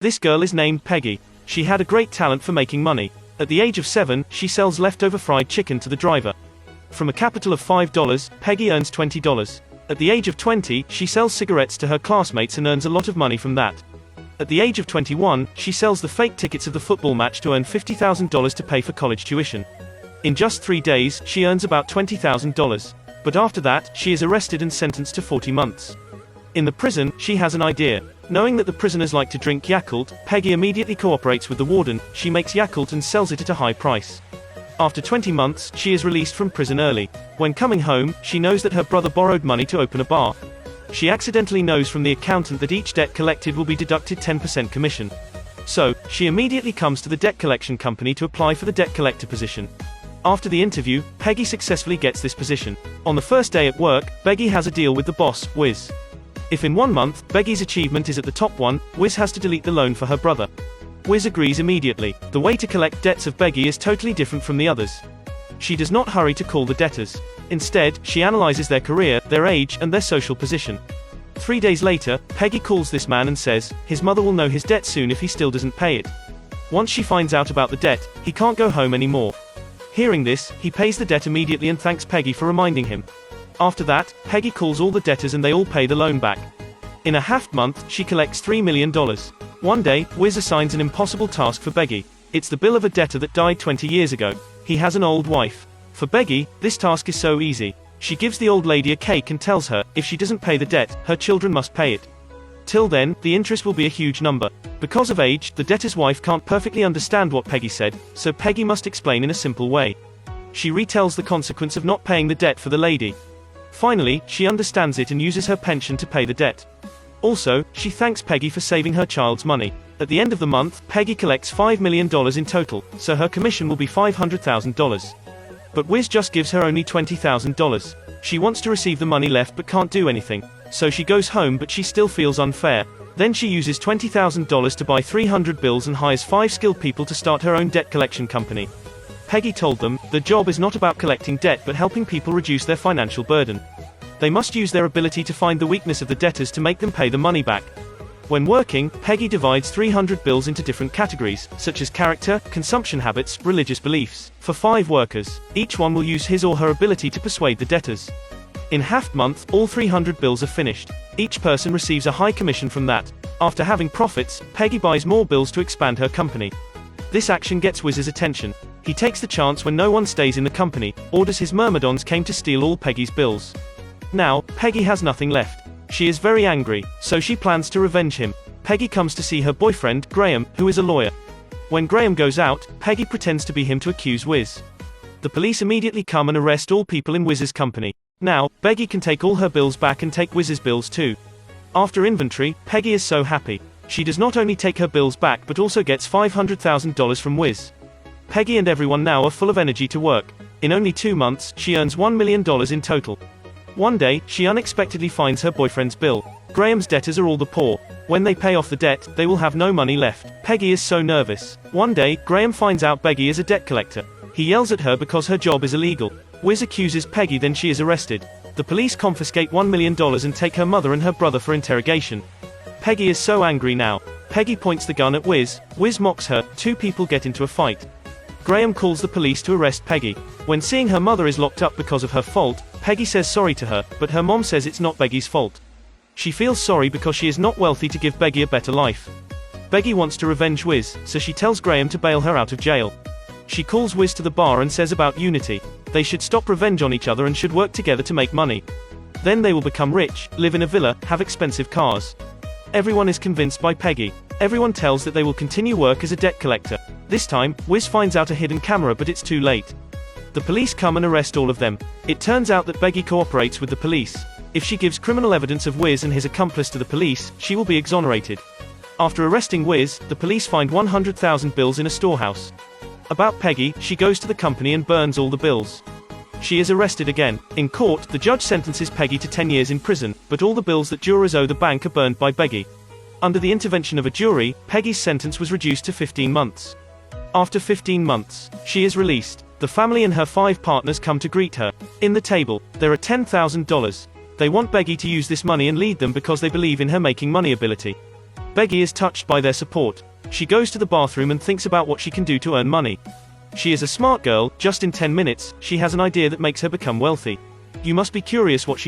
This girl is named Peggy. She had a great talent for making money. At the age of 7, she sells leftover fried chicken to the driver. From a capital of $5, Peggy earns $20. At the age of 20, she sells cigarettes to her classmates and earns a lot of money from that. At the age of 21, she sells the fake tickets of the football match to earn $50,000 to pay for college tuition. In just 3 days, she earns about $20,000. But after that, she is arrested and sentenced to 40 months. In the prison, she has an idea. Knowing that the prisoners like to drink Yakult, Peggy immediately cooperates with the warden. She makes Yakult and sells it at a high price. After 20 months, she is released from prison early. When coming home, she knows that her brother borrowed money to open a bar. She accidentally knows from the accountant that each debt collected will be deducted 10% commission. So, she immediately comes to the debt collection company to apply for the debt collector position. After the interview, Peggy successfully gets this position. On the first day at work, Peggy has a deal with the boss, Wiz. If in 1 month, Peggy's achievement is at the top one, Wiz has to delete the loan for her brother. Wiz agrees immediately. The way to collect debts of Peggy is totally different from the others. She does not hurry to call the debtors. Instead, she analyzes their career, their age, and their social position. 3 days later, Peggy calls this man and says, his mother will know his debt soon if he still doesn't pay it. Once she finds out about the debt, he can't go home anymore. Hearing this, he pays the debt immediately and thanks Peggy for reminding him. After that, Peggy calls all the debtors and they all pay the loan back. In a half month, she collects $3 million. One day, Wiz assigns an impossible task for Peggy. It's the bill of a debtor that died 20 years ago. He has an old wife. For Peggy, this task is so easy. She gives the old lady a cake and tells her, if she doesn't pay the debt, her children must pay it. Till then, the interest will be a huge number. Because of age, the debtor's wife can't perfectly understand what Peggy said, so Peggy must explain in a simple way. She retells the consequence of not paying the debt for the lady. Finally, she understands it and uses her pension to pay the debt. Also, she thanks Peggy for saving her child's money. At the end of the month, Peggy collects $5 million in total, so her commission will be $500,000. But Wiz just gives her only $20,000. She wants to receive the money left but can't do anything. So she goes home but she still feels unfair. Then she uses $20,000 to buy 300 bills and hires 5 skilled people to start her own debt collection company. Peggy told them, the job is not about collecting debt but helping people reduce their financial burden. They must use their ability to find the weakness of the debtors to make them pay the money back. When working, Peggy divides 300 bills into different categories, such as character, consumption habits, religious beliefs. For 5 workers, each one will use his or her ability to persuade the debtors. In half month, all 300 bills are finished. Each person receives a high commission from that. After having profits, Peggy buys more bills to expand her company. This action gets Wiz's attention. He takes the chance when no one stays in the company, orders his myrmidons came to steal all Peggy's bills. Now, Peggy has nothing left. She is very angry, so she plans to revenge him. Peggy comes to see her boyfriend, Graham, who is a lawyer. When Graham goes out, Peggy pretends to be him to accuse Wiz. The police immediately come and arrest all people in Wiz's company. Now, Peggy can take all her bills back and take Wiz's bills too. After inventory, Peggy is so happy. She does not only take her bills back but also gets $500,000 from Wiz. Peggy and everyone now are full of energy to work. In only 2 months, she earns $1 million in total. One day, she unexpectedly finds her boyfriend's bill. Graham's debtors are all the poor. When they pay off the debt, they will have no money left. Peggy is so nervous. One day, Graham finds out Peggy is a debt collector. He yells at her because her job is illegal. Wiz accuses Peggy, then she is arrested. The police confiscate $1 million and take her mother and her brother for interrogation. Peggy is so angry now. Peggy points the gun at Wiz. Wiz mocks her. 2 people get into a fight. Graham calls the police to arrest Peggy. When seeing her mother is locked up because of her fault, Peggy says sorry to her, but her mom says it's not Peggy's fault. She feels sorry because she is not wealthy to give Peggy a better life. Peggy wants to revenge Wiz, so she tells Graham to bail her out of jail. She calls Wiz to the bar and says about unity. They should stop revenge on each other and should work together to make money. Then they will become rich, live in a villa, have expensive cars. Everyone is convinced by Peggy. Everyone tells that they will continue work as a debt collector. This time, Wiz finds out a hidden camera but it's too late. The police come and arrest all of them. It turns out that Peggy cooperates with the police. If she gives criminal evidence of Wiz and his accomplice to the police, she will be exonerated. After arresting Wiz, the police find 100,000 bills in a storehouse. About Peggy, she goes to the company and burns all the bills. She is arrested again. In court, the judge sentences Peggy to 10 years in prison, but all the bills that jurors owe the bank are burned by Peggy. Under the intervention of a jury, Peggy's sentence was reduced to 15 months. After 15 months, she is released. The family and her 5 partners come to greet her. In the table, there are $10,000. They want Peggy to use this money and lead them because they believe in her making money ability. Beggy is touched by their support. She goes to the bathroom and thinks about what she can do to earn money. She is a smart girl. Just in 10 minutes, she has an idea that makes her become wealthy. You must be curious what she